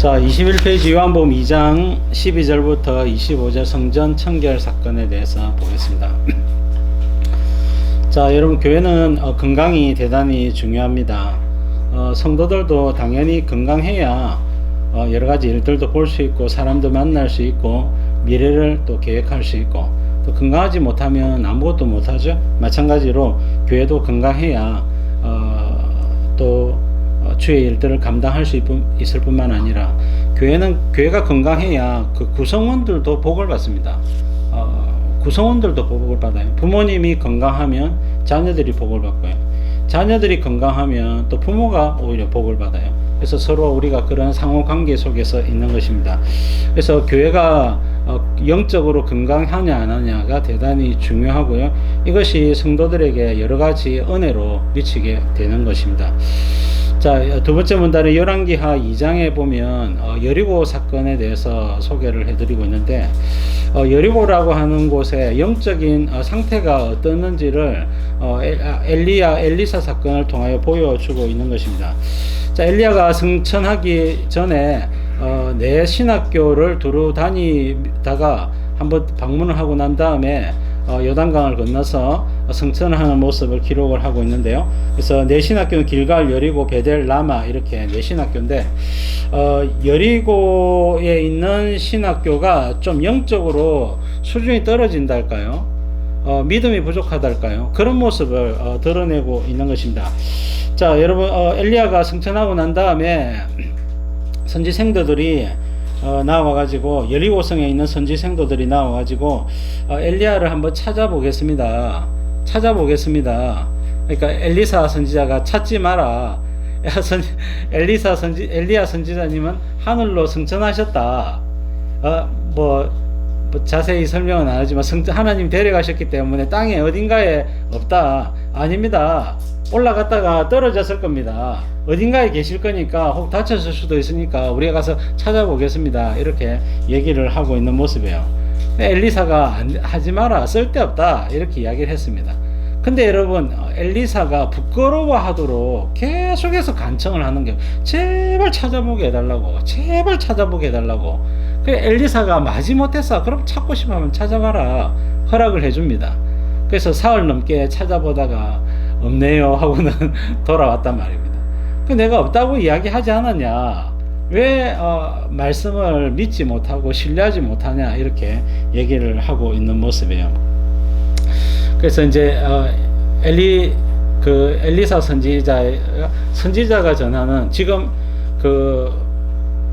자, 21페이지 요한복음 2장 12절부터 25절 성전 청결 사건에 대해서 보겠습니다. 자, 여러분, 교회는 건강이 대단히 중요합니다. 성도들도 당연히 건강해야 여러 가지 일들도 볼 수 있고 사람도 만날 수 있고 미래를 또 계획할 수 있고, 또 건강하지 못하면 아무것도 못하죠. 마찬가지로 교회도 건강해야 또 주의 일들을 감당할 수 있을 뿐만 아니라 교회가 건강해야 그 구성원들도 복을 받습니다. 구성원들도 복을 받아요. 부모님이 건강하면 자녀들이 복을 받고요. 자녀들이 건강하면 또 부모가 오히려 복을 받아요. 그래서 서로 우리가 그런 상호관계 속에서 있는 것입니다. 그래서 교회가 영적으로 건강하냐 안 하냐가 대단히 중요하고요. 이것이 성도들에게 여러 가지 은혜로 미치게 되는 것입니다. 자, 두 번째 문단의 열왕기하 2장에 보면 여리고 사건에 대해서 소개를 해드리고 있는데, 여리고라고 하는 곳에 영적인 상태가 어떻는지를 엘리사 사건을 통하여 보여주고 있는 것입니다. 자, 엘리야가 승천하기 전에 내 신학교를 두루 다니다가 한번 방문을 하고 난 다음에 요단강을 건너서 승천하는 모습을 기록을 하고 있는데요. 그래서 내 신학교는 길갈, 여리고, 베델, 라마 이렇게 네 신학교인데, 여리고에 있는 신학교가 좀 영적으로 수준이 떨어진달까요? 믿음이 부족하달까요? 그런 모습을 드러내고 있는 것입니다. 자, 여러분, 엘리야가 승천하고 난 다음에 선지 생도들이 나와가지고, 여리고성에 있는 선지 생도들이 나와가지고 엘리야를 한번 찾아보겠습니다. 그러니까 엘리사 선지자가 찾지 마라. 엘리야 선지자님은 하늘로 승천하셨다. 뭐 자세히 설명은 안 하지만 하나님 데려가셨기 때문에 땅에 어딘가에 없다. 아닙니다. 올라갔다가 떨어졌을 겁니다. 어딘가에 계실 거니까 혹 다쳤을 수도 있으니까 우리가 가서 찾아보겠습니다. 이렇게 얘기를 하고 있는 모습이에요. 엘리사가 하지 마라, 쓸데없다, 이렇게 이야기를 했습니다. 근데 여러분, 엘리사가 부끄러워하도록 계속해서 간청을 하는 게, 제발 찾아보게 해달라고, 제발 찾아보게 해달라고. 그래, 엘리사가 마지못했어. 그럼 찾고 싶으면 찾아봐라, 허락을 해줍니다. 그래서 사흘 넘게 찾아보다가 없네요 하고는 돌아왔단 말입니다. 내가 없다고 이야기하지 않았냐, 왜 말씀을 믿지 못하고 신뢰하지 못하냐, 이렇게 얘기를 하고 있는 모습이에요. 그래서 이제 엘리사 선지자가 전하는, 지금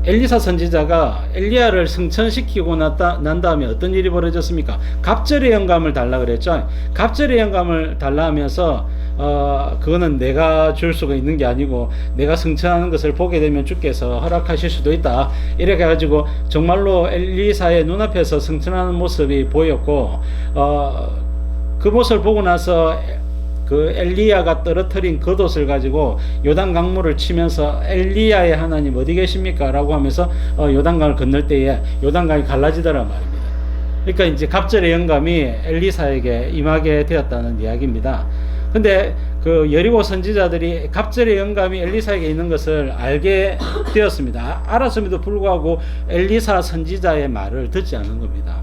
엘리사 선지자가 엘리야를 승천시키고 난 다음에 어떤 일이 벌어졌습니까? 갑절의 영감을 달라 그랬죠. 갑절의 영감을 달라 하면서 그거는 내가 줄 수가 있는 게 아니고 내가 승천하는 것을 보게 되면 주께서 허락하실 수도 있다, 이렇게 해가지고 정말로 엘리사의 눈앞에서 승천하는 모습이 보였고, 그 모습을 보고 나서 그 엘리야가 떨어뜨린 겉옷을 가지고 요단 강물을 치면서 엘리야의 하나님 어디 계십니까? 라고 하면서 요단강을 건널 때에 요단강이 갈라지더란 말입니다. 그러니까 이제 갑절의 영감이 엘리사에게 임하게 되었다는 이야기입니다. 근데 그 여리고 선지자들이 갑절의 영감이 엘리사에게 있는 것을 알게 되었습니다. 알았음에도 불구하고 엘리사 선지자의 말을 듣지 않는 겁니다.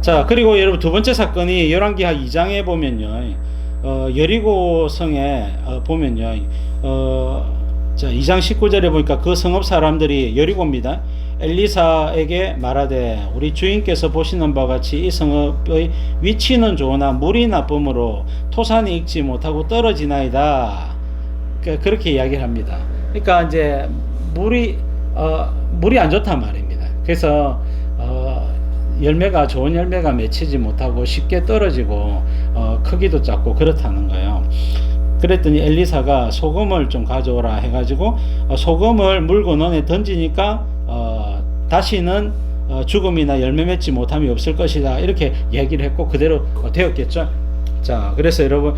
자, 그리고 여러분, 두 번째 사건이 열왕기하 2장에 보면요, 여리고 성에 보면요, 자, 2장 19절에 보니까 그 성읍 사람들이, 여리고입니다, 엘리사에게 말하되 우리 주인께서 보시는 바와 같이 이 성읍의 위치는 좋으나 물이 나쁨으로 토산이 익지 못하고 떨어지나이다. 그렇게 이야기를 합니다. 그러니까 이제 물이 안 좋단 말입니다. 그래서 좋은 열매가 맺히지 못하고 쉽게 떨어지고 크기도 작고 그렇다는 거예요. 그랬더니 엘리사가 소금을 좀 가져오라 해가지고 소금을 물 근원에 던지니까 다시는 죽음이나 열매 맺지 못함이 없을 것이다, 이렇게 얘기를 했고 그대로 되었겠죠. 자, 그래서 여러분,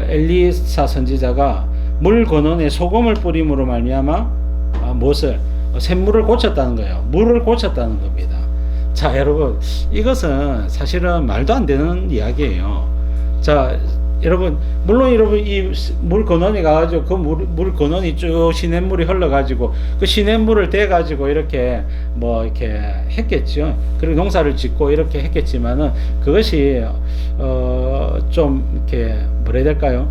엘리사 선지자가 물 근원에 소금을 뿌림으로 말미암아 무엇을, 샘물을 고쳤다는 거예요. 물을 고쳤다는 겁니다. 자, 여러분, 이것은 사실은 말도 안 되는 이야기예요. 자, 여러분, 물론 여러분 이 물 근원이 가가지고 그 물 근원이 쭉 시냇물이 흘러가지고 그 시냇물을 대가지고 이렇게 뭐 이렇게 했겠죠. 그리고 농사를 짓고 이렇게 했겠지만은 그것이 좀 이렇게 뭐라 해야 될까요?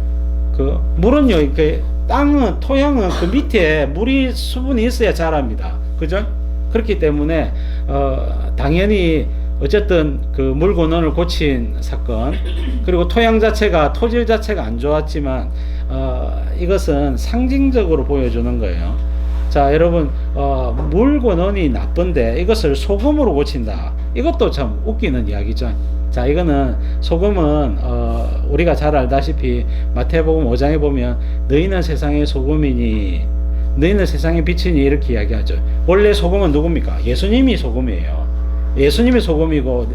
그 물은요, 이렇게 땅은 토양은 그 밑에 물이 수분이 있어야 자랍니다. 그죠? 그렇기 때문에 당연히 어쨌든 그 물 근원을 고친 사건, 그리고 토양 자체가 토질 자체가 안 좋았지만 이것은 상징적으로 보여주는 거예요. 자, 여러분, 물 근원이 나쁜데 이것을 소금으로 고친다. 이것도 참 웃기는 이야기죠. 자, 이거는 소금은 우리가 잘 알다시피 마태복음 5장에 보면 너희는 세상의 소금이니 너희는 세상의 빛이니 이렇게 이야기하죠. 원래 소금은 누굽니까? 예수님이 소금이에요. 예수님이 소금이고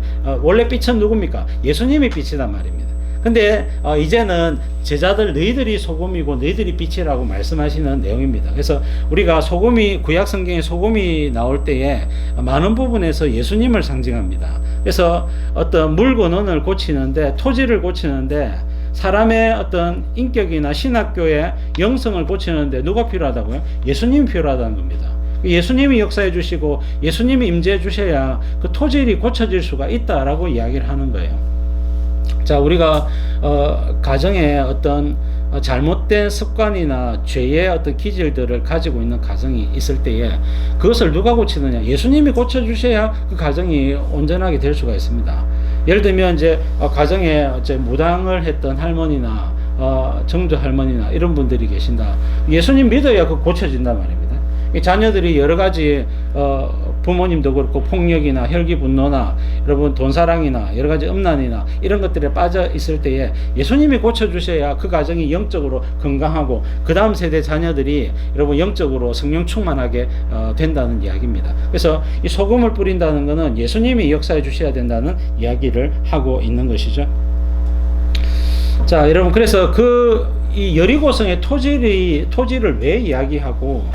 원래 빛은 누굽니까? 예수님이 빛이란 말입니다. 근데 이제는 제자들 너희들이 소금이고 너희들이 빛이라고 말씀하시는 내용입니다. 그래서 우리가 소금이 구약 성경에 소금이 나올 때에 많은 부분에서 예수님을 상징합니다. 그래서 어떤 물 근원을 고치는데 토지를 고치는데 사람의 어떤 인격이나 신학교의 영성을 고치는데 누가 필요하다고요? 예수님이 필요하다는 겁니다. 예수님이 역사해 주시고 예수님이 임재해 주셔야 그 토질이 고쳐질 수가 있다라고 이야기를 하는 거예요. 자, 우리가 가정에 어떤 잘못된 습관이나 죄의 어떤 기질들을 가지고 있는 가정이 있을 때에 그것을 누가 고치느냐? 예수님이 고쳐주셔야 그 가정이 온전하게 될 수가 있습니다. 예를 들면 이제 가정에 이제 무당을 했던 할머니나 정조 할머니나 이런 분들이 계신다. 예수님 믿어야 그 고쳐진단 말입니다. 자녀들이 여러 가지 부모님도 그렇고 폭력이나 혈기 분노나 여러분 돈사랑이나 여러 가지 음란이나 이런 것들에 빠져 있을 때에 예수님이 고쳐주셔야 그 가정이 영적으로 건강하고 그 다음 세대 자녀들이 여러분 영적으로 성령 충만하게 된다는 이야기입니다. 그래서 이 소금을 뿌린다는 것은 예수님이 역사해 주셔야 된다는 이야기를 하고 있는 것이죠. 자, 여러분, 그래서 이 여리고성의 토지를 왜 이야기하고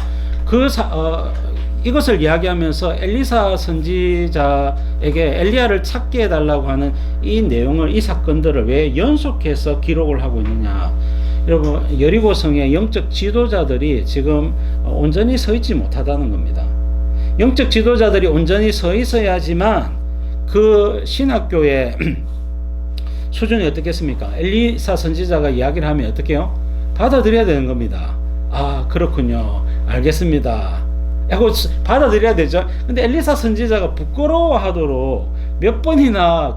이것을 이야기하면서 엘리사 선지자에게 엘리야를 찾게 해달라고 하는 이 내용을, 이 사건들을 왜 연속해서 기록을 하고 있느냐. 여러분, 여리고성의 영적 지도자들이 지금 온전히 서 있지 못하다는 겁니다. 영적 지도자들이 온전히 서 있어야지만 그 신학교의 수준이 어떻겠습니까? 엘리사 선지자가 이야기를 하면 어떻게 해요? 받아들여야 되는 겁니다. 아, 그렇군요. 알겠습니다. 하고 받아들여야 되죠. 근데 엘리사 선지자가 부끄러워하도록 몇 번이나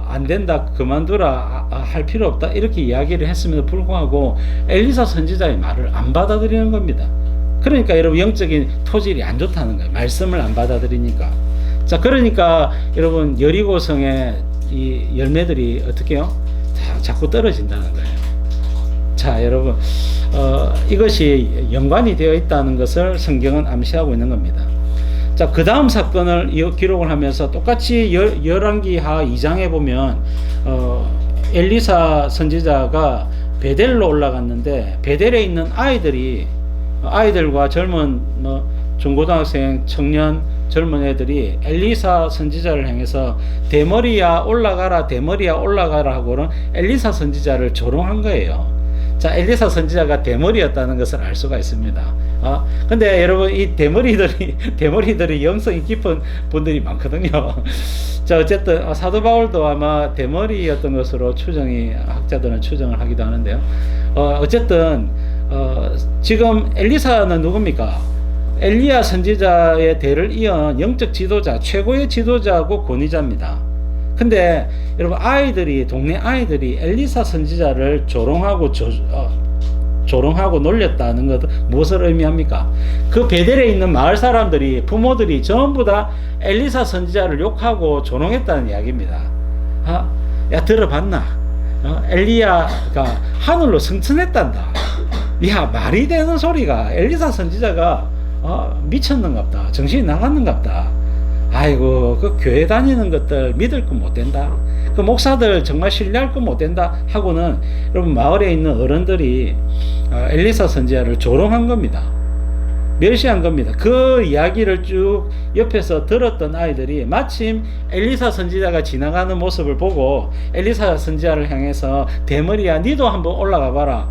안 된다, 그만두라, 할 필요 없다 이렇게 이야기를 했음에도 불구하고 엘리사 선지자의 말을 안 받아들이는 겁니다. 그러니까 여러분, 영적인 토질이 안 좋다는 거예요. 말씀을 안 받아들이니까. 자, 그러니까 여러분, 여리고성의 이 열매들이 어떻게 해요? 자꾸 떨어진다는 거예요. 자, 여러분, 이것이 연관이 되어 있다는 것을 성경은 암시하고 있는 겁니다. 자, 그 다음 사건을 기록을 하면서 똑같이 열왕기하 2장에 보면 엘리사 선지자가 베델로 올라갔는데 베델에 있는 아이들과 젊은 중고등학생, 청년, 젊은 애들이 엘리사 선지자를 향해서 대머리야 올라가라, 대머리야 올라가라 하고는 엘리사 선지자를 조롱한 거예요. 자, 엘리사 선지자가 대머리였다는 것을 알 수가 있습니다. 근데 여러분, 이 대머리들이 영성이 깊은 분들이 많거든요. 자, 어쨌든 사도 바울도 아마 대머리였던 것으로 학자들은 추정을 하기도 하는데요. 어쨌든 지금 엘리사는 누굽니까? 엘리야 선지자의 대를 이은 영적 지도자, 최고의 지도자고 권위자입니다. 근데 여러분, 동네 아이들이 엘리사 선지자를 조롱하고 놀렸다는 것은 무엇을 의미합니까? 그 베델에 있는 마을 사람들이, 부모들이 전부 다 엘리사 선지자를 욕하고 조롱했다는 이야기입니다. 야, 들어봤나? 엘리야가 하늘로 승천했단다. 야, 말이 되는 소리가. 엘리사 선지자가 미쳤는갑다, 정신이 나갔는갑다. 아이고, 그 교회 다니는 것들 믿을 거 못 된다, 그 목사들 정말 신뢰할 거 못 된다 하고는 여러분, 마을에 있는 어른들이 엘리사 선지자를 조롱한 겁니다. 멸시한 겁니다. 그 이야기를 쭉 옆에서 들었던 아이들이 마침 엘리사 선지자가 지나가는 모습을 보고 엘리사 선지자를 향해서 대머리야 니도 한번 올라가 봐라.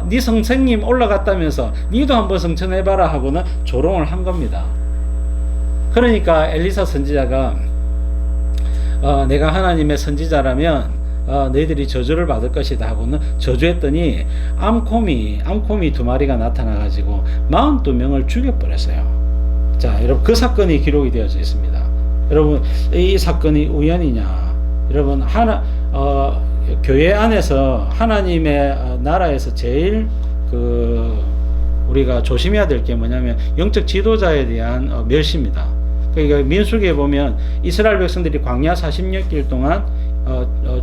네 선생님 올라갔다면서 니도 한번 성천해 봐라 하고는 조롱을 한 겁니다. 그러니까 엘리사 선지자가 내가 하나님의 선지자라면 너희들이 저주를 받을 것이다 하고는 저주했더니 암코미 2마리가 나타나가지고 42명을 죽여버렸어요. 자, 여러분 그 사건이 기록이 되어져 있습니다. 여러분 이 사건이 우연이냐? 여러분 교회 안에서 하나님의 나라에서 제일 우리가 조심해야 될 게 뭐냐면 영적 지도자에 대한 멸시입니다. 그러니까 민수기에 보면 이스라엘 백성들이 광야 40년 길 동안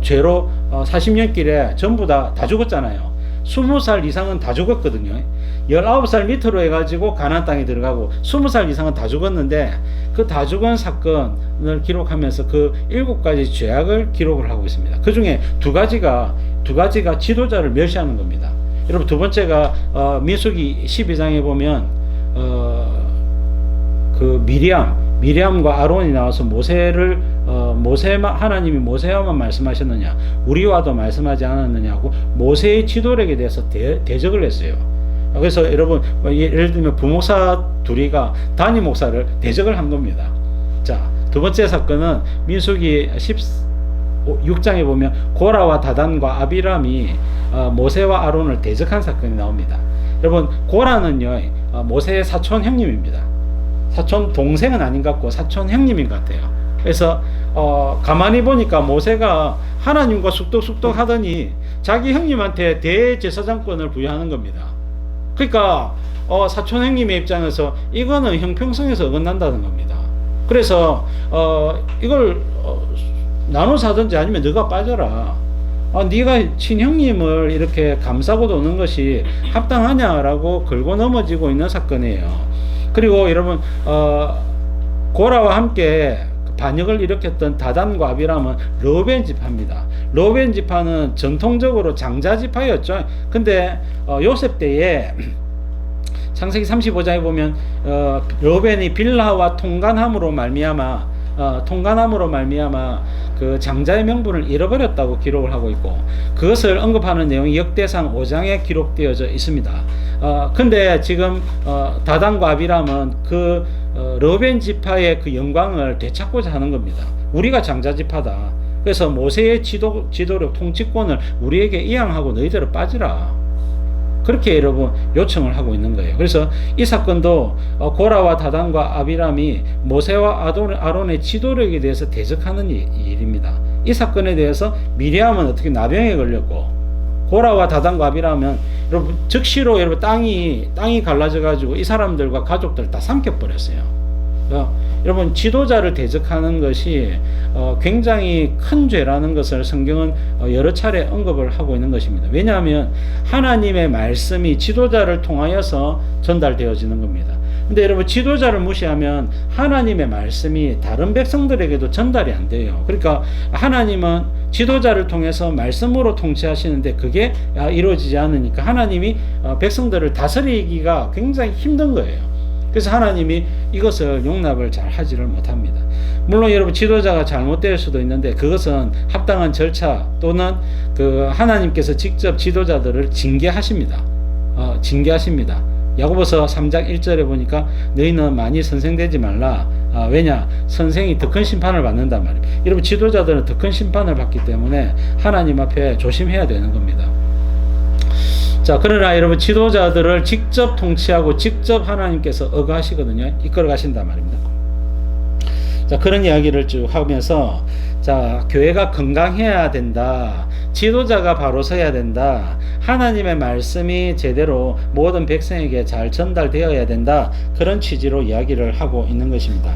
죄로 40년 길에 전부 다 죽었잖아요. 20살 이상은 다 죽었거든요. 19살 밑으로 해가지고 가나안 땅에 들어가고 20살 이상은 다 죽었는데 그 다 죽은 사건을 기록하면서 그 7가지 죄악을 기록을 하고 있습니다. 그 중에 두 가지가 지도자를 멸시하는 겁니다. 여러분 두 번째가 민수기 12장에 보면 그 미리암과 아론이 나와서 하나님이 모세와만 말씀하셨느냐 우리와도 말씀하지 않았느냐고 모세의 지도력에 대해서 대적을 했어요. 그래서 여러분 예를 들면 부목사 둘이가 단임 목사를 대적을 한 겁니다. 자, 두 번째 사건은 민수기 16장에 보면 고라와 다단과 아비람이 모세와 아론을 대적한 사건이 나옵니다. 여러분 고라는요 모세의 사촌 형님입니다. 사촌 동생은 아닌 것 같고 사촌 형님인 것 같아요. 그래서 가만히 보니까 모세가 하나님과 쑥덕쑥덕 하더니 자기 형님한테 대제사장권을 부여하는 겁니다. 그러니까 사촌 형님의 입장에서 이거는 형평성에서 어긋난다는 겁니다. 그래서 이걸 나눠서 하든지 아니면 너가 빠져라. 네가 친형님을 이렇게 감싸고 도는 것이 합당하냐라고 걸고 넘어지고 있는 사건이에요. 그리고 여러분 고라와 함께 반역을 일으켰던 다단과 아비람은 르우벤 지파입니다. 르우벤 지파는 전통적으로 장자 지파였죠. 근데 요셉 때에 창세기 35장에 보면 르우벤이 빌하와 통간함으로 말미암아 그 장자의 명분을 잃어버렸다고 기록을 하고 있고 그것을 언급하는 내용이 역대상 5장에 기록되어져 있습니다. 근데 지금 다단과 아비람은 그 르우벤 지파의 그 영광을 되찾고자 하는 겁니다. 우리가 장자 지파다. 그래서 모세의 지도력 통치권을 우리에게 이양하고 너희들은 빠지라. 그렇게 여러분 요청을 하고 있는 거예요. 그래서 이 사건도 고라와 다단과 아비람이 모세와 아론의 지도력에 대해서 대적하는 일입니다. 이 사건에 대해서 미리암은 어떻게 나병에 걸렸고 고라와 다단과 아비람은 여러분 즉시로 여러분 땅이 갈라져 가지고 이 사람들과 가족들 다 삼켜버렸어요. 여러분 지도자를 대적하는 것이 굉장히 큰 죄라는 것을 성경은 여러 차례 언급을 하고 있는 것입니다. 왜냐하면 하나님의 말씀이 지도자를 통하여서 전달되어지는 겁니다. 근데 여러분 지도자를 무시하면 하나님의 말씀이 다른 백성들에게도 전달이 안 돼요. 그러니까 하나님은 지도자를 통해서 말씀으로 통치하시는데 그게 이루어지지 않으니까 하나님이 백성들을 다스리기가 굉장히 힘든 거예요. 그래서 하나님이 이것을 용납을 잘 하지를 못합니다. 물론 여러분 지도자가 잘못될 수도 있는데 그것은 합당한 절차 또는 그 하나님께서 직접 지도자들을 징계하십니다. 징계하십니다. 야고보서 3장 1절에 보니까 너희는 많이 선생되지 말라. 왜냐? 선생이 더 큰 심판을 받는단 말입니다. 여러분 지도자들은 더 큰 심판을 받기 때문에 하나님 앞에 조심해야 되는 겁니다. 자, 그러나 여러분 지도자들을 직접 통치하고 직접 하나님께서 억하시거든요. 이끌어 가신단 말입니다. 자, 그런 이야기를 쭉 하면서 자, 교회가 건강해야 된다. 지도자가 바로 서야 된다. 하나님의 말씀이 제대로 모든 백성에게 잘 전달되어야 된다. 그런 취지로 이야기를 하고 있는 것입니다.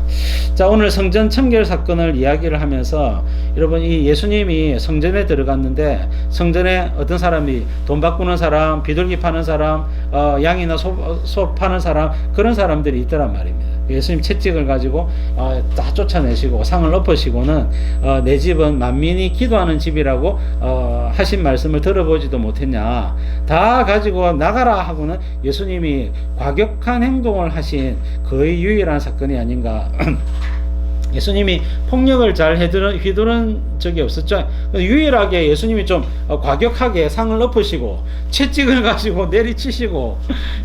자, 오늘 성전 청결 사건을 이야기를 하면서 여러분 이 예수님이 성전에 들어갔는데 성전에 어떤 사람이 돈 바꾸는 사람, 비둘기 파는 사람, 양이나 소 파는 사람 그런 사람들이 있더란 말입니다. 예수님 채찍을 가지고 다 쫓아내시고 상을 엎으시고는 내 집은 만민이 기도하는 집이라고 하신 말씀을 들어보지도 못했냐. 다 가지고 나가라 하고는 예수님이 과격한 행동을 하신 거의 유일한 사건이 아닌가. 예수님이 폭력을 잘 휘두른 적이 없었죠. 유일하게 예수님이 좀 과격하게 상을 엎으시고 채찍을 가지고 내리치시고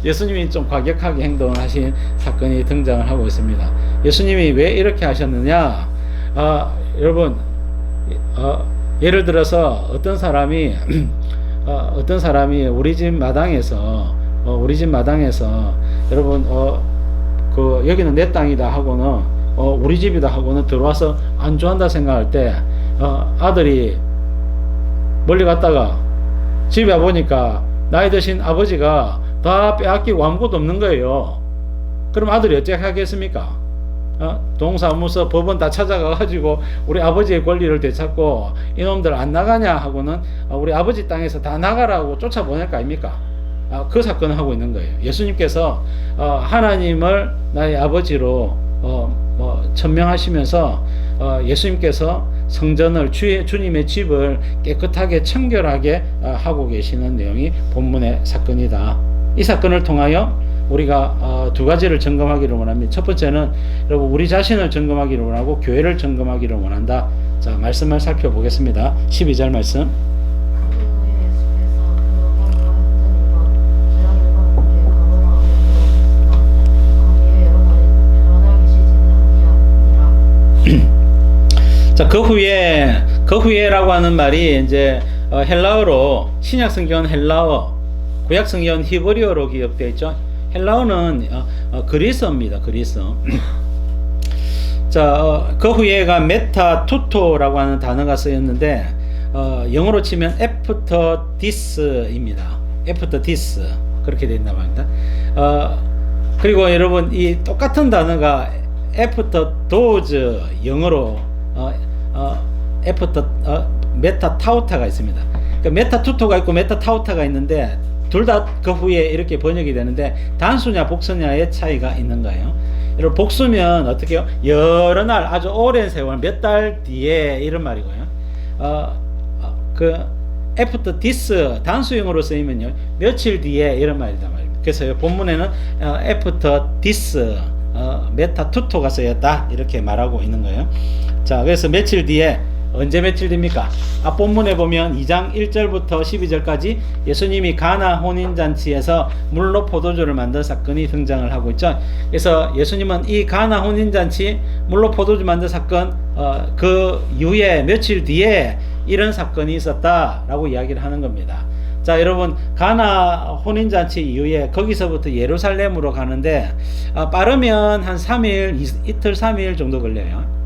예수님이 좀 과격하게 행동을 하신 사건이 등장을 하고 있습니다. 예수님이 왜 이렇게 하셨느냐? 여러분, 예를 들어서 어떤 사람이 우리 집 마당에서 여러분 여기는 내 땅이다 하고는 우리 집이다 하고는 들어와서 안주한다 생각할 때 아들이 멀리 갔다가 집에 와보니까 나이 드신 아버지가 다 빼앗기고 아무것도 없는 거예요. 그럼 아들이 어떻게 하겠습니까? 동사무소 법원 다 찾아가 가지고 우리 아버지의 권리를 되찾고 이놈들 안 나가냐 하고는 우리 아버지 땅에서 다 나가라고 쫓아보낼 거 아닙니까? 그 사건을 하고 있는 거예요. 예수님께서 하나님을 나의 아버지로 천명하시면서 예수님께서 성전을 주님의 집을 깨끗하게 청결하게 하고 계시는 내용이 본문의 사건이다. 이 사건을 통하여 우리가 두 가지를 점검하기를 원합니다. 첫 번째는 여러분 우리 자신을 점검하기를 원하고 교회를 점검하기를 원한다. 자, 말씀을 살펴보겠습니다. 12절 말씀. 자, 그 후에라고 하는 말이 이제 헬라어로, 신약 성경은 헬라어, 구약 성경은 히브리어로 기억되어 있죠. 헬라어는 그리스어입니다. 그리스어. 자, 그 후에가 메타투토라고 하는 단어가 쓰였는데 영어로 치면 after this입니다. after this 그렇게 되어 있다고 합니다. 그리고 여러분 이 똑같은 단어가 after those 영어로 메타타우타가 있습니다. 그러니까 메타투토가 있고 메타타우타가 있는데 둘 다 그 후에 이렇게 번역이 되는데 단수냐 복수냐의 차이가 있는 거예요. 여러분 복수면 어떻게 해요? 여러 날 아주 오랜 세월 몇 달 뒤에 이런 말이고요. after this 단수형으로 쓰이면요 며칠 뒤에 이런 말이다 말입니다. 그래서 본문에는 after this 메타투토가 쓰였다 이렇게 말하고 있는 거예요. 자, 그래서 며칠 뒤에, 언제 며칠 됩니까? 본문에 보면 2장 1절부터 12절까지 예수님이 가나 혼인잔치에서 물로 포도주를 만든 사건이 등장을 하고 있죠. 그래서 예수님은 이 가나 혼인잔치 물로 포도주 만든 사건 그 이후에 며칠 뒤에 이런 사건이 있었다라고 이야기를 하는 겁니다. 자, 여러분 가나 혼인잔치 이후에 거기서부터 예루살렘으로 가는데 빠르면 한 3일, 이틀 3일 정도 걸려요.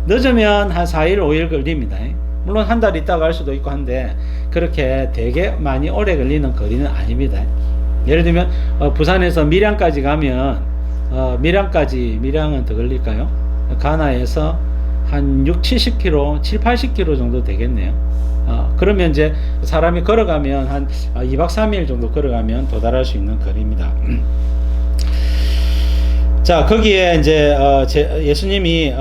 늦으면 한 4일 5일 걸립니다. 물론 한 달 있다가 갈 수도 있고 한데 그렇게 되게 많이 오래 걸리는 거리는 아닙니다. 예를 들면 부산에서 밀양까지 가면 밀양은 더 걸릴까요? 가나에서 한 6, 70km, 7, 80km 정도 되겠네요. 그러면 이제 사람이 걸어가면 한 2박 3일 정도 걸어가면 도달할 수 있는 거리입니다. 자, 거기에 이제 예수님이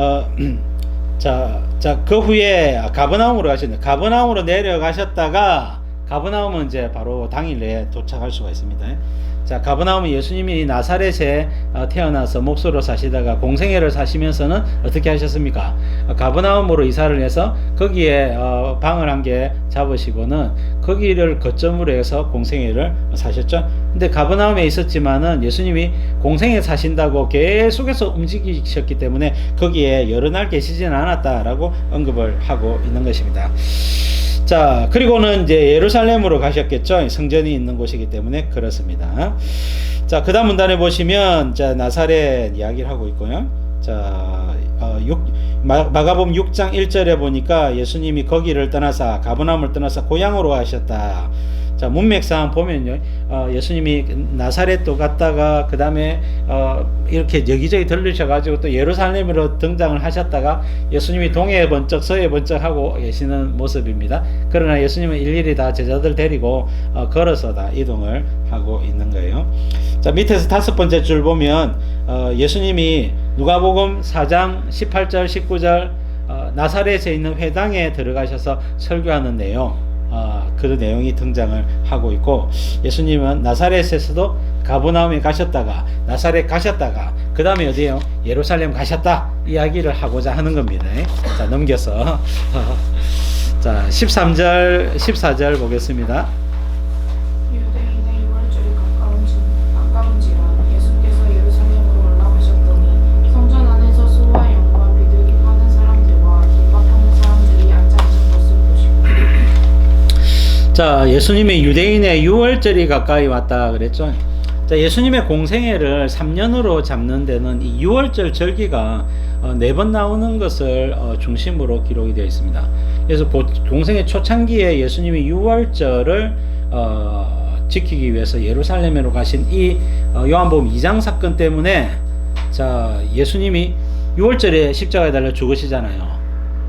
그 후에 가버나움으로 가셨는데 가버나움으로 내려가셨다가 가버나움은 이제 바로 당일에 도착할 수가 있습니다. 자, 가버나움은 예수님이 나사렛에 태어나서 목수로 사시다가 공생애를 사시면서는 어떻게 하셨습니까? 가버나움으로 이사를 해서 거기에 방을 한 개 잡으시고는 거기를 거점으로 해서 공생애를 사셨죠. 근데 가버나움에 있었지만은 예수님이 공생애 사신다고 계속해서 움직이셨기 때문에 거기에 여러 날 계시지는 않았다라고 언급을 하고 있는 것입니다. 자, 그리고는 이제 예루살렘으로 가셨겠죠. 성전이 있는 곳이기 때문에 그렇습니다. 자, 그 다음 문단에 보시면 자, 나사렛 이야기를 하고 있고요. 자, 마가복음 6장 1절에 보니까 예수님이 거기를 떠나서 가버나움을 떠나서 고향으로 가셨다. 자, 문맥상 보면요, 예수님이 나사렛도 갔다가 그 다음에 이렇게 여기저기 들르셔가지고 또 예루살렘으로 등장을 하셨다가 예수님이 동해에 번쩍 서해에 번쩍 하고 계시는 모습입니다. 그러나 예수님은 일일이 다 제자들 데리고 걸어서 다 이동을 하고 있는 거예요. 자, 밑에서 5번째 줄 보면 예수님이 누가복음 4장 18절 19절 나사렛에 있는 회당에 들어가셔서 설교하는 내용, 그 내용이 등장을 하고 있고, 예수님은 나사렛에서도 가버나움에 가셨다가 나사렛 가셨다가 그 다음에 어디에요? 예루살렘 가셨다 이야기를 하고자 하는 겁니다. 자, 넘겨서 자, 13절 14절 보겠습니다. 유대인의 유월절이 가까운지라 예수께서 예루살렘으로 올라가셨더니 성전 안에서 소와 양과 비둘기 파는 사람들과 김밥하는 사람들이 앉아 있는 것을 보시고. 자, 예수님의 유대인의 유월절이 가까이 왔다 그랬죠. 자, 예수님의 공생애를 3년으로 잡는 데는 이 유월절 절기가 4번 나오는 것을 중심으로 기록이 되어 있습니다. 그래서 공생애 초창기에 예수님이 유월절을 지키기 위해서 예루살렘으로 가신 이 요한복음 2장 사건 때문에, 자, 예수님이 유월절에 십자가에 달려 죽으시잖아요.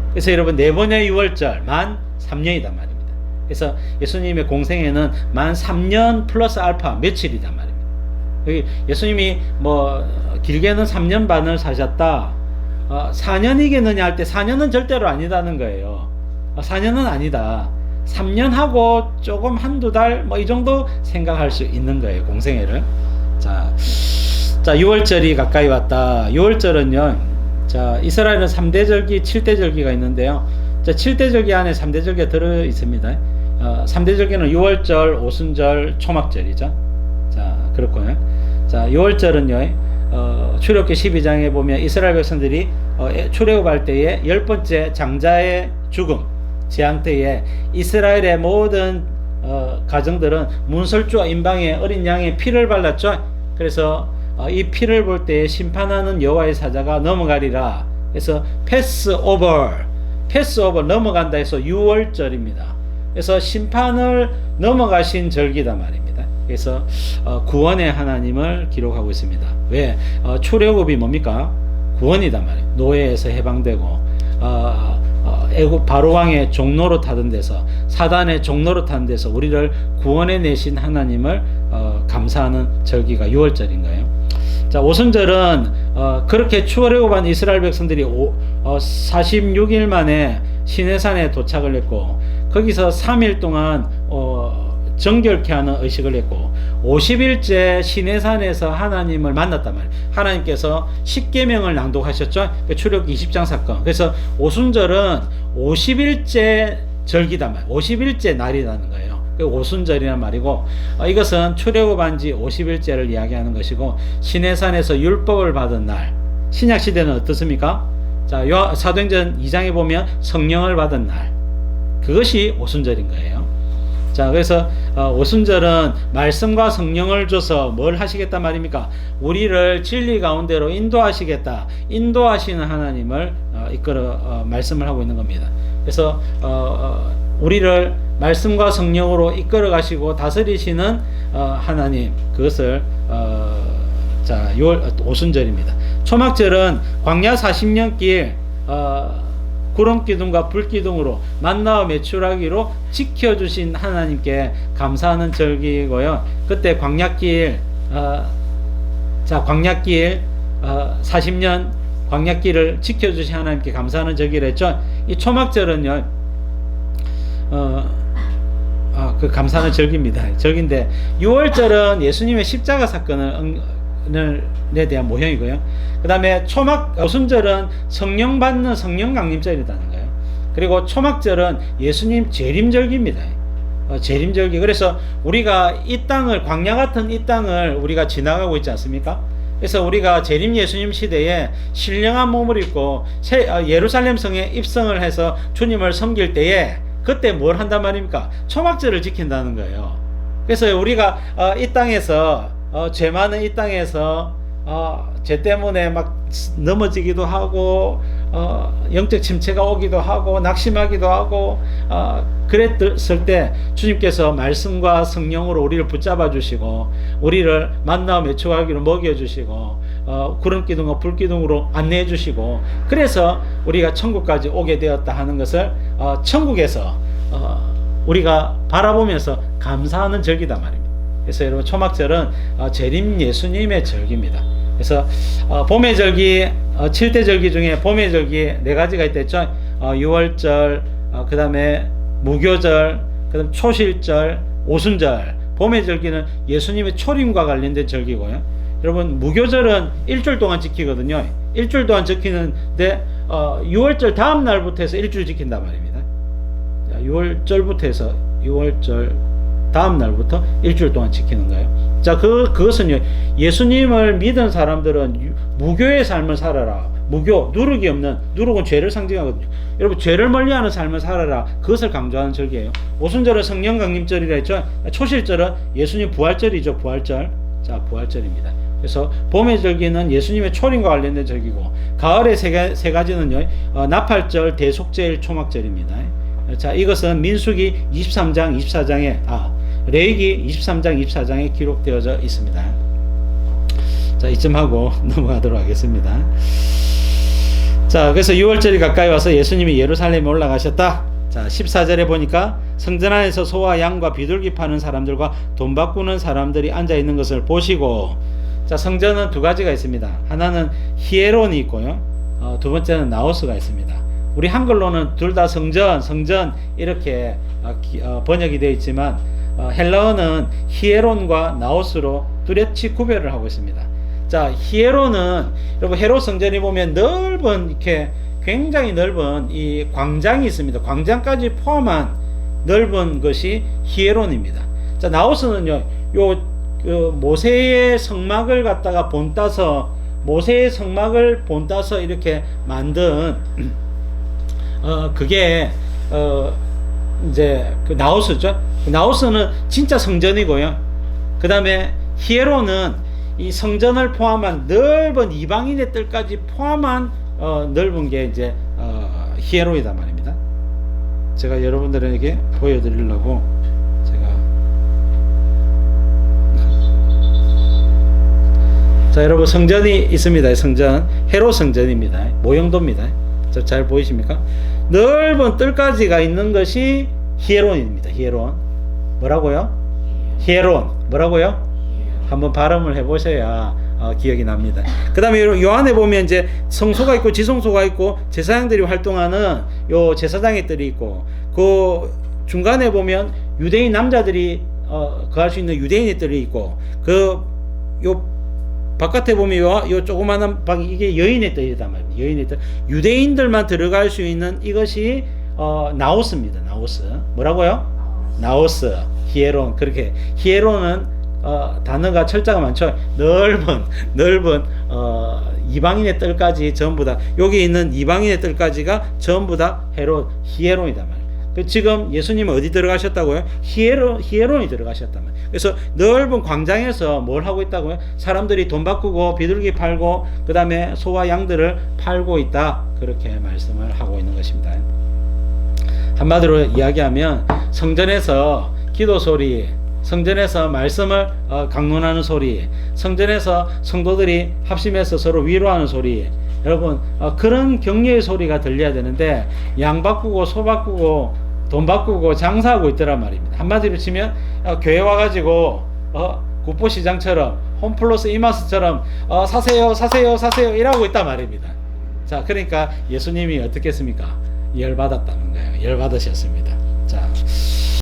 그래서 여러분 4번의 유월절 만 3년이단 말입니다. 그래서 예수님의 공생애는 만 3년 플러스 알파 며칠이단 말입니다. 예수님이 뭐 길게는 3년 반을 사셨다, 4년이겠느냐 할 때 4년은 절대로 아니다는 거예요. 4년은 아니다, 3년 하고 조금 한두 달 뭐 이 정도 생각할 수 있는 거예요, 공생애를. 자, 6월절이 가까이 왔다. 6월절은요, 자, 이스라엘은 3대 절기 7대 절기가 있는데요, 자, 7대 절기 안에 3대 절기가 들어 있습니다. 3대 절기는 6월절, 오순절, 초막절이죠. 자, 그렇고요. 자, 6월절은요, 출애굽기 12장에 보면 이스라엘 백성들이 출애굽할 때에 10번째 장자의 죽음, 재앙 때에 이스라엘의 모든 가정들은 문설주와 임방에 어린 양의 피를 발랐죠. 그래서 이 피를 볼 때에 심판하는 여호와의 사자가 넘어가리라. 그래서 패스오버 넘어간다 해서 6월절입니다. 그래서 심판을 넘어가신 절기다 말입니다. 그래서 구원의 하나님을 기록하고 있습니다. 왜? 출애굽이 뭡니까? 구원이단 말이에요. 노예에서 해방되고 애굽 바로왕의 종로로 타던 데서, 사단의 종로로 타는 데서 우리를 구원해 내신 하나님을 감사하는 절기가 6월절인 거예요. 자, 오순절은 그렇게 출애굽한 이스라엘 백성들이 46일 만에 시내산에 도착을 했고, 거기서 3일 동안 정결케 하는 의식을 했고, 50일째 시내산에서 하나님을 만났단 말이에요. 하나님께서 십계명을 낭독하셨죠. 출애굽기 20장 사건. 그래서 오순절은 50일째 절기단 말이에요. 50일째 날이라는 거예요. 오순절이란 말이고, 이것은 출애굽한 지 50일째를 이야기하는 것이고, 시내산에서 율법을 받은 날. 신약 시대는 어떻습니까? 자, 사도행전 2장에 보면 성령을 받은 날, 그것이 오순절인 거예요. 자, 그래서 오순절은 말씀과 성령을 줘서 뭘 하시겠다 말입니까? 우리를 진리 가운데로 인도하시겠다, 인도하시는 하나님을 이끌어 말씀을 하고 있는 겁니다. 그래서 우리를 말씀과 성령으로 이끌어 가시고 다스리시는 하나님, 그것을 자, 오순절입니다. 초막절은 광야 40년 길 구름기둥과 불기둥으로 만나와 매출하기로 지켜주신 하나님께 감사하는 절기고요. 그때 광야길, 광야길 40년 광야길을 지켜주신 하나님께 감사하는 절기를 했죠. 이 초막절은요, 그 감사하는 절기입니다. 절기인데, 6월절은 예수님의 십자가 사건에 대한 모형이고요. 그 다음에 오순절은 성령 받는 성령 강림절이라는 거예요. 그리고 초막절은 예수님 재림절기입니다. 재림절기. 그래서 우리가 이 땅을, 광야 같은 이 땅을 우리가 지나가고 있지 않습니까? 그래서 우리가 재림 예수님 시대에 신령한 몸을 입고 예루살렘 성에 입성을 해서 주님을 섬길 때에, 그때 뭘 한단 말입니까? 초막절을 지킨다는 거예요. 그래서 우리가 이 땅에서 죄 많은 이 땅에서 죄 때문에 막 넘어지기도 하고 영적 침체가 오기도 하고 낙심하기도 하고 그랬을 때 주님께서 말씀과 성령으로 우리를 붙잡아 주시고, 우리를 만나와 매초하기로 먹여 주시고, 구름기둥과 불기둥으로 안내해 주시고, 그래서 우리가 천국까지 오게 되었다 하는 것을 천국에서 우리가 바라보면서 감사하는 절기단 말입니다. 그래서 여러분 초막절은 재림 예수님의 절기입니다. 그래서 봄의 절기 7대 절기 중에 봄의 절기 4가지가 있댔죠. 유월절, 그 다음에 무교절, 그 다음 초실절, 오순절. 봄의 절기는 예수님의 초림과 관련된 절기고요. 여러분 무교절은 일주일 동안 지키거든요. 일주일 동안 지키는데 6월절 다음 날부터 해서 일주일 지킨단 말입니다. 6월절부터 해서 6월절 다음 날부터 일주일 동안 지키는 거예요. 자, 그것은요, 예수님을 믿은 사람들은 무교의 삶을 살아라. 무교, 누룩이 없는, 누룩은 죄를 상징하거든요. 여러분, 죄를 멀리하는 삶을 살아라. 그것을 강조하는 절기예요. 오순절은 성령 강림절이라 했죠. 초실절은 예수님 부활절이죠. 부활절. 자, 부활절입니다. 그래서 봄의 절기는 예수님의 초림과 관련된 절기고, 가을의 세 가지는요, 나팔절, 대속제일, 초막절입니다. 자, 이것은 민수기 23장, 24장에, 레위기 23장, 24장에 기록되어져 있습니다. 자, 이쯤 하고 넘어가도록 하겠습니다. 자, 그래서 6월절이 가까이 와서 예수님이 예루살렘에 올라가셨다. 자, 14절에 보니까 성전 안에서 소와 양과 비둘기 파는 사람들과 돈 바꾸는 사람들이 앉아 있는 것을 보시고, 자, 성전은 2가지가 있습니다. 하나는 히에론이 있고요. 두 번째는 나오스가 있습니다. 우리 한글로는 둘 다 성전 이렇게 번역이 되어 있지만 헬라어는 히에론과 나오스로 뚜렷이 구별을 하고 있습니다. 자, 히에론은 여러분 헤롯 성전에 보면 넓은 이렇게 굉장히 넓은 이 광장이 있습니다. 광장까지 포함한 넓은 것이 히에론입니다. 자, 나오스는요, 모세의 성막을 갖다가 본따서 모세의 성막을 본따서 이렇게 만든 그게 이제 그 나우스죠. 나우스는 진짜 성전이고요. 그 다음에 히에로는 이 성전을 포함한 넓은 이방인의 뜰까지 포함한 넓은 게 이제 히에로이다 말입니다. 제가 여러분들에게 보여드리려고 자, 여러분 성전이 있습니다. 성전 헤롯 성전입니다. 모형도입니다. 잘 보이십니까? 넓은 뜰까지가 있는 것이 히에론입니다. 히에론. 뭐라고요? 히에론. 뭐라고요? 한번 발음을 해보셔야 기억이 납니다. 그 다음에 요한에 보면 이제 성소가 있고 지성소가 있고 제사장들이 활동하는 요 제사장의 뜰이 있고, 그 중간에 보면 유대인 남자들이 거할 수 있는 유대인의 뜰이 있고, 요 바깥에 보면 요 조그마한 방이 이게 여인의 뜰이단 말입니다. 여인의 뜰. 유대인들만 들어갈 수 있는 이것이 나오스입니다. 나오스. 뭐라고요? 나오스. 히에론. 그렇게 히에론은 단어가 철자가 많죠. 넓은 이방인의 뜰까지 전부 다, 여기 있는 이방인의 뜰까지가 전부 다 히에론이단 말이에요. 지금 예수님은 어디 들어가셨다고요? 히에론이 들어가셨단 말이에요. 그래서 넓은 광장에서 뭘 하고 있다고요? 사람들이 돈 바꾸고 비둘기 팔고 그 다음에 소와 양들을 팔고 있다. 그렇게 말씀을 하고 있는 것입니다. 한마디로 이야기하면 성전에서 기도 소리, 성전에서 말씀을 강론하는 소리, 성전에서 성도들이 합심해서 서로 위로하는 소리, 여러분 그런 격려의 소리가 들려야 되는데 양 바꾸고 소 바꾸고 돈 바꾸고 장사하고 있더란 말입니다. 한마디로 치면 교회 와가지고 국보시장처럼 홈플러스 이마스처럼 사세요 이러고 있단 말입니다. 자, 그러니까 예수님이 어떻게 했습니까? 열받았다는 거예요. 열받으셨습니다. 자,